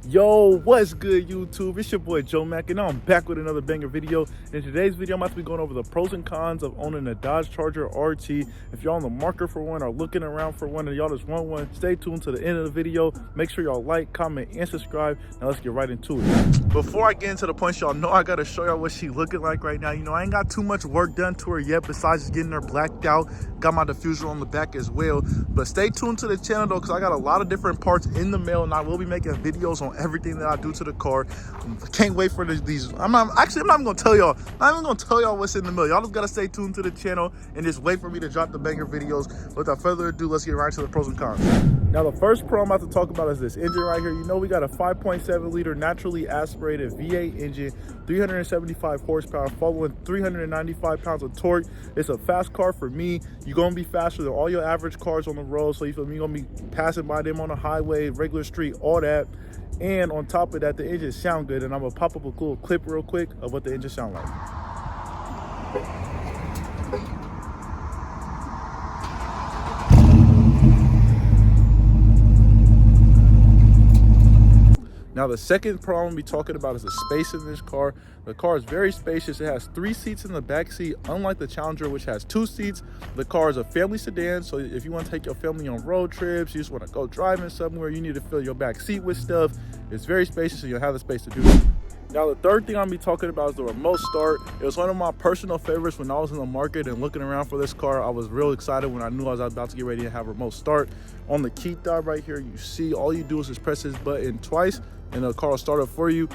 Yo, what's good, YouTube? It's your boy Jomac, and I'm back with another banger video. In today's video, I'm about to be going over the pros and cons of owning a Dodge Charger RT. If y'all on the market for one or looking around for one and y'all just want one, stay tuned to the end of the video. Make sure y'all like, comment, and subscribe. Now let's get right into it. Before I get into the points, y'all know I gotta show y'all what she looking like right now. You know, I ain't got too much work done to her yet besides just getting her blacked out. Got my diffuser on the back as well. But stay tuned to the channel though, because I got a lot of different parts in the mail, and I will be making videos on everything that I do to the car. Can't wait for these. I'm not even gonna tell y'all. I'm not even gonna tell y'all what's in the mail. Y'all just gotta stay tuned to the channel and just wait for me to drop the banger videos. Without further ado, let's get right to the pros and cons. Now the first pro I'm about to talk about is this engine right here. You know, we got a 5.7 liter naturally aspirated V8 engine, 375 horsepower, following 395 pounds of torque. It's a fast car for me. You're gonna be faster than all your average cars on the road, so you feel me? You're gonna be passing by them on the highway, regular street, all that. And on top of that, the engine sound good, and I'm gonna pop up a cool clip real quick of what the engine sound like. Now the second pro I'm gonna be talking about is the space in this car. The car is very spacious. It has 3 seats in the back seat, unlike the Challenger, which has 2 seats. The car is a family sedan, so if you want to take your family on road trips, you just want to go driving somewhere, you need to fill your back seat with stuff. It's very spacious, and you'll have the space to do that. Now the third thing I'm gonna be talking about is the remote start. It was one of my personal favorites when I was in the market and looking around for this car. I was real excited when I knew I was about to get ready to have a remote start. On the key fob right here, you see all you do is just press this button twice and the car will start up for you.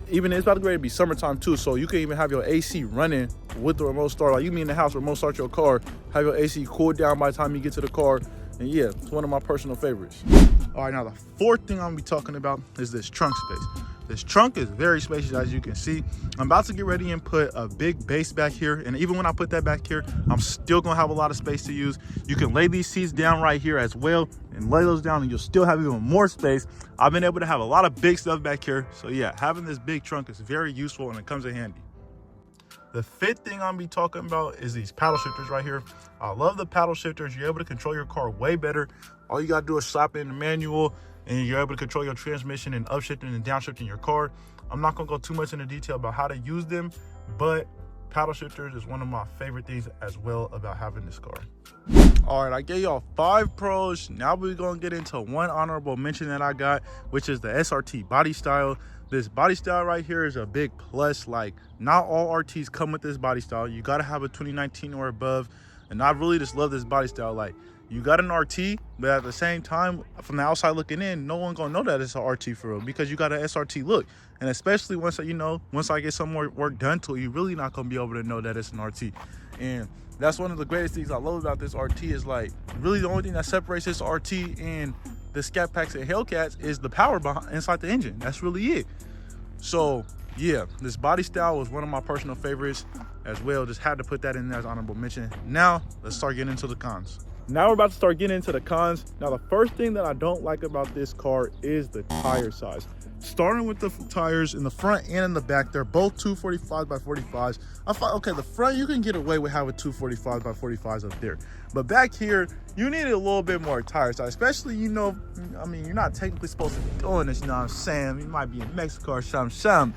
Even it's about to get ready to be summertime too, so you can even have your AC running with the remote start. Like you mean in the house, remote start your car, have your AC cool down by the time you get to the car. And yeah, it's one of my personal favorites. All right, now the fourth thing I'm gonna be talking about is this trunk space. This trunk is very spacious, as you can see. I'm about to get ready and put a big base back here. And even when I put that back here, I'm still gonna have a lot of space to use. You can lay these seats down right here as well and lay those down and you'll still have even more space. I've been able to have a lot of big stuff back here. So yeah, having this big trunk is very useful and it comes in handy. The fifth thing I'm gonna be talking about is these paddle shifters right here. I love the paddle shifters. You're able to control your car way better. All you gotta do is slap in the manual and you're able to control your transmission and upshifting and downshifting your car. I'm not gonna go too much into detail about how to use them, but paddle shifters is one of my favorite things as well about having this car. All right, I gave y'all 5 pros. Now we're gonna get into one honorable mention that I got, which is the SRT body style. This body style right here is a big plus. Like, not all RTs come with this body style. You gotta have a 2019 or above. And I really just love this body style. Like, you got an RT, but at the same time, from the outside looking in, no one gonna know that it's an RT for real because you got an SRT look. And especially once once I get some more work done to it, you're really not gonna be able to know that it's an RT. And that's one of the greatest things I love about this RT is, like, really the only thing that separates this RT and the Scat Packs and Hellcats is the power behind inside the engine. That's really it. So yeah, this body style was one of my personal favorites as well. Just had to put that in there as honorable mention. Now let's start getting into the cons. Now we're about to start getting into the cons. Now the first thing that I don't like about this car is the tire size. Starting with the tires in the front and in the back, they're both 245 by 45s. I thought, okay, the front you can get away with having 245 by 45s up there, but back here you need a little bit more tire size, especially, you know, I mean, you're not technically supposed to be doing this, you know what I'm saying? You might be in Mexico or something.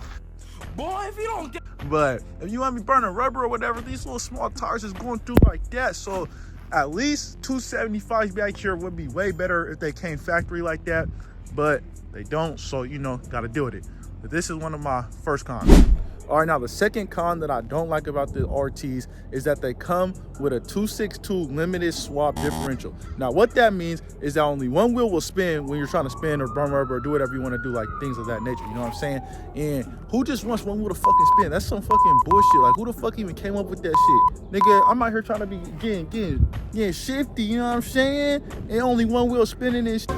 Boy, if you don't get, but if you want to be burning rubber or whatever, these little small tires is going through like that. So at least 275s back here would be way better if they came factory like that, but they don't, so you know, gotta deal with it. But this is one of my first cons. All right, now the second con that I don't like about the RTs is that they come with a 262 limited swap differential. Now what that means is that only one wheel will spin when you're trying to spin or burn rubber or do whatever you want to do, like things of that nature, you know what I'm saying? And who just wants one wheel to fucking spin? That's some fucking bullshit. Like, who the fuck even came up with that shit? Nigga, I'm out here trying to be getting shifty, you know what I'm saying? And only one wheel spinning and shit.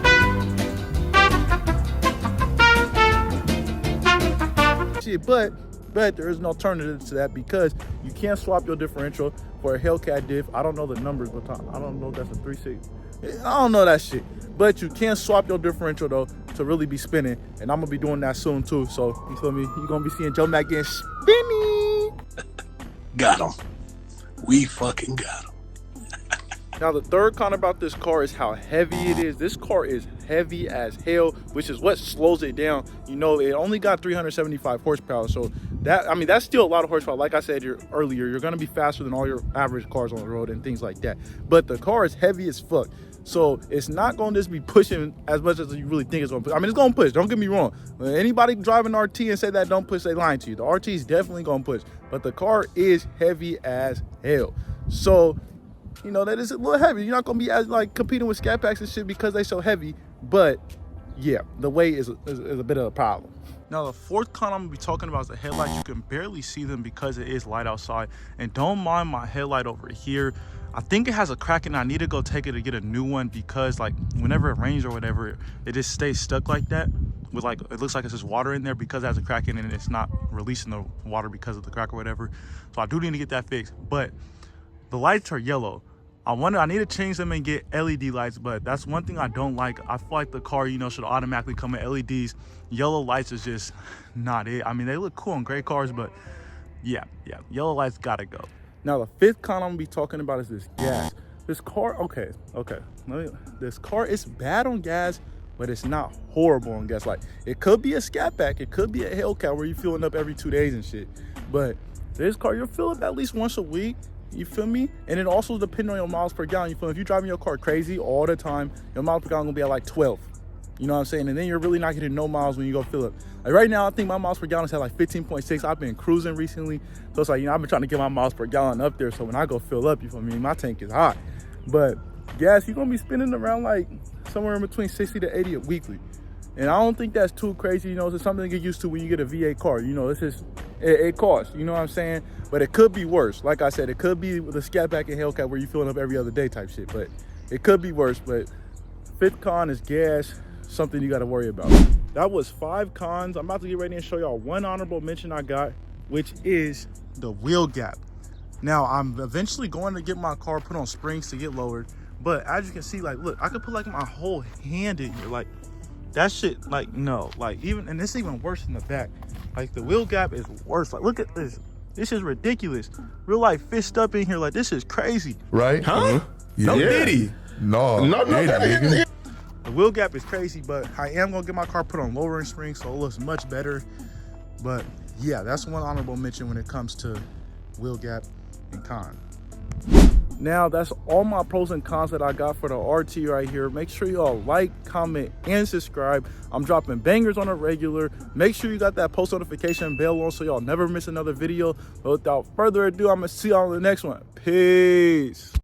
But there is an alternative to that because you can't swap your differential for a Hellcat diff. I don't know the numbers, but I don't know if that's a 3.6. I don't know that shit. But you can swap your differential though to really be spinning, and I'm gonna be doing that soon too. So you feel me? You're gonna be seeing Jomac getting spinny. Got him. We fucking got him. Now the third con about this car is how heavy it is. This car is heavy as hell, which is what slows it down. You know, it only got 375 horsepower, so that, I mean, that's still a lot of horsepower. Like I said earlier, you're gonna be faster than all your average cars on the road and things like that. But the car is heavy as fuck, so it's not gonna just be pushing as much as you really think it's gonna push. I mean, it's gonna push, don't get me wrong. Anybody driving RT and say that don't push, they lying to you. The RT is definitely gonna push, but the car is heavy as hell. So, you know, that is a little heavy. You're not gonna be as like competing with scat packs and shit because they so heavy. But yeah, the weight is a bit of a problem. Now the fourth con I'm gonna be talking about is the headlights. You can barely see them because it is light outside. And don't mind my headlight over here. I think it has a crack and I need to go take it to get a new one, because like whenever it rains or whatever, it just stays stuck like that. With like, it looks like it's just water in there because it has a crack in it and it's not releasing the water because of the crack or whatever. So I do need to get that fixed. But the lights are yellow. I need to change them and get LED lights, but that's one thing I don't like. I feel like the car, you know, should automatically come with LEDs. Yellow lights is just not it. I mean, they look cool on great cars, but yeah, yellow lights gotta go. Now the fifth con I'm gonna be talking about is this gas. This car, okay. This car is bad on gas, but it's not horrible on gas. Like, it could be a scat pack, it could be a Hellcat where you're filling up every 2 days and shit. But this car, you'll fill up at least once a week. You feel me? And it also depends on your miles per gallon. You feel me? If you're driving your car crazy all the time, your miles per gallon gonna be at like 12. You know what I'm saying? And then you're really not getting no miles when you go fill up. Like right now, I think my miles per gallon is at like 15.6. I've been cruising recently. So it's like, you know, I've been trying to get my miles per gallon up there. So when I go fill up, you feel me? My tank is hot. But gas, you're gonna be spending around like somewhere in between 60 to 80 weekly. And I don't think that's too crazy. You know, it's something to get used to when you get a V8 car. You know, it costs, you know what I'm saying? But it could be worse. Like I said, it could be with a scat pack and Hellcat where you're filling up every other day type shit. But it could be worse. But fifth con is gas, something you got to worry about. That was 5 cons. I'm about to get ready and show y'all one honorable mention I got, which is the wheel gap. Now, I'm eventually going to get my car put on springs to get lowered. But as you can see, like, look, I could put like my whole hand in here. Like, that shit, like, no. Like, even, and it's even worse in the back. Like, the wheel gap is worse. Like, look at this. This is ridiculous. Real life fished up in here. Like, this is crazy. Right? Huh? Yeah. No diddy. No. The wheel gap is crazy, but I am gonna get my car put on lowering springs, so it looks much better. But yeah, that's one honorable mention when it comes to wheel gap and con. Now that's all my pros and cons that I got for the RT right here. Make sure y'all like, comment, and subscribe. I'm dropping bangers on a regular. Make sure you got that post notification bell on so y'all never miss another video. But without further ado, I'm gonna see y'all on the next one. Peace.